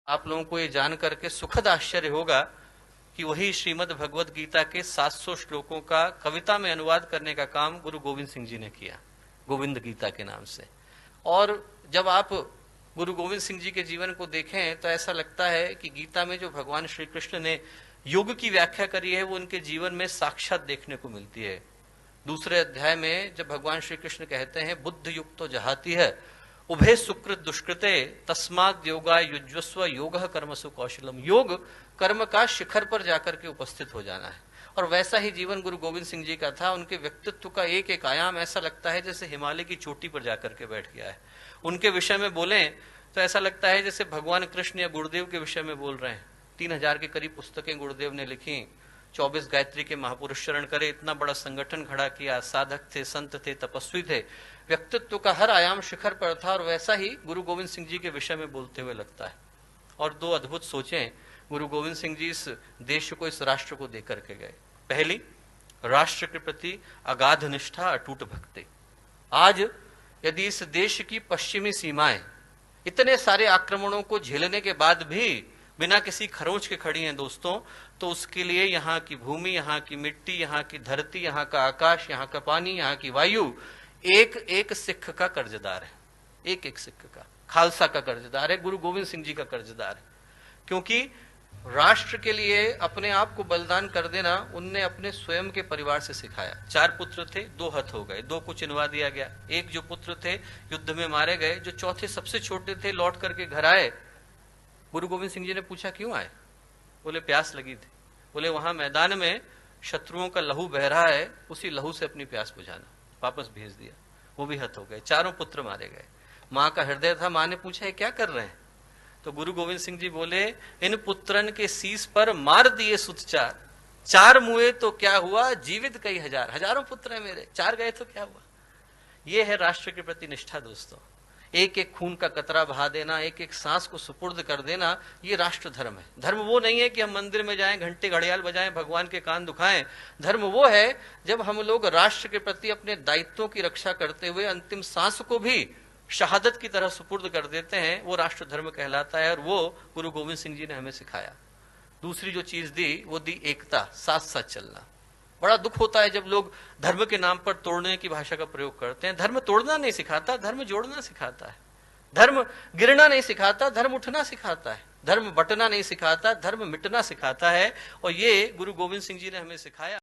आप लोगों को ये जान करके सुखद आश्चर्य होगा कि वही श्रीमद् भगवद गीता के 700 श्लोकों का कविता में अनुवाद करने का काम गुरु गोविंद सिंह जी ने किया, गोविंद गीता के नाम से। और जब आप गुरु गोविंद सिंह जी के जीवन को देखें तो ऐसा लगता है कि गीता में जो भगवान श्री कृष्ण ने योग की व्याख्या करी है वो उनके जीवन में साक्षात देखने को मिलती है। दूसरे अध्याय में जब भगवान श्री कृष्ण कहते हैं बुद्ध युक्त तो जहाती है उभय सुकृत दुष्कृते तस्माद योगा युज्वस्व योग कर्मसु कौशलम, योग कर्म का शिखर पर जाकर के उपस्थित हो जाना है। और वैसा ही जीवन गुरु गोविंद सिंह जी का था। उनके व्यक्तित्व का एक एक आयाम ऐसा लगता है जैसे हिमालय की चोटी पर जाकर के बैठ गया है। उनके विषय में बोलें तो ऐसा लगता है जैसे भगवान कृष्ण या गुरुदेव के विषय में बोल रहे हैं। 3000 के करीब पुस्तकें गुरुदेव ने लिखी, 24 गायत्री के महापुरुष चरण करे, इतना बड़ा संगठन खड़ा किया, साधक थे, संत थे, तपस्वी थे, व्यक्तित्व का हर आयाम शिखर पर था। और वैसा ही गुरु गोविंद सिंह जी के विषय में बोलते हुए लगता है। और दो अद्भुत सोचें गुरु गोविंद सिंह जी इस देश को, इस राष्ट्र को देकर के गए। पहली, राष्ट्र के प्रति अगाध निष्ठा, अटूट भक्ति। आज यदि इस देश की पश्चिमी सीमाएं इतने सारे आक्रमणों को झेलने के बाद भी बिना किसी खरोंच के खड़ी हैं दोस्तों, तो उसके लिए यहाँ की भूमि, यहाँ की मिट्टी, यहाँ की धरती, यहाँ का आकाश, यहाँ का पानी, यहाँ की वायु एक एक सिख का कर्जदार है। एक एक सिख का, खालसा का कर्जदार है, गुरु गोविंद सिंह जी का कर्जदार है। क्योंकि राष्ट्र के लिए अपने आप को बलिदान कर देना उनने अपने स्वयं के परिवार से सिखाया। 4 पुत्र थे, 2 हत हो गए, 2 को चिनवा दिया गया। एक जो पुत्र थे युद्ध में मारे गए, जो चौथे सबसे छोटे थे लौट करके घर आए। गुरु गोविंद सिंह जी ने पूछा क्यों आए? बोले प्यास लगी थी। बोले वहां मैदान में शत्रुओं का लहू बह रहा है, उसी लहू से अपनी प्यास बुझाना। वापस भेज दिया, वो भी हत हो गए। 4 पुत्र मारे गए। मां का हृदय था, मां ने पूछा ये क्या कर रहे हैं? तो गुरु गोविंद सिंह जी बोले इन पुत्रन के शीस पर मार दिए सुत 4, 4 मुए तो क्या हुआ, जीवित कई हजार। हजारों पुत्र हैं मेरे, 4 गए तो क्या हुआ। ये है राष्ट्र के प्रति निष्ठा दोस्तों। एक एक खून का कतरा बहा देना, एक एक सांस को सुपुर्द कर देना, ये राष्ट्र धर्म है। धर्म वो नहीं है कि हम मंदिर में जाएं, घंटे घड़ियाल बजाएं, भगवान के कान दुखाएं। धर्म वो है जब हम लोग राष्ट्र के प्रति अपने दायित्वों की रक्षा करते हुए अंतिम सांस को भी शहादत की तरह सुपुर्द कर देते हैं, वो राष्ट्र धर्म कहलाता है। और वो गुरु गोविंद सिंह जी ने हमें सिखाया। दूसरी जो चीज दी वो दी एकता, साथ साथ चलना। बड़ा दुख होता है जब लोग धर्म के नाम पर तोड़ने की भाषा का प्रयोग करते हैं। धर्म तोड़ना नहीं सिखाता, धर्म जोड़ना सिखाता है। धर्म गिरना नहीं सिखाता, धर्म उठना सिखाता है। धर्म बंटना नहीं सिखाता, धर्म मिटना सिखाता है। और ये गुरु गोविंद सिंह जी ने हमें सिखाया।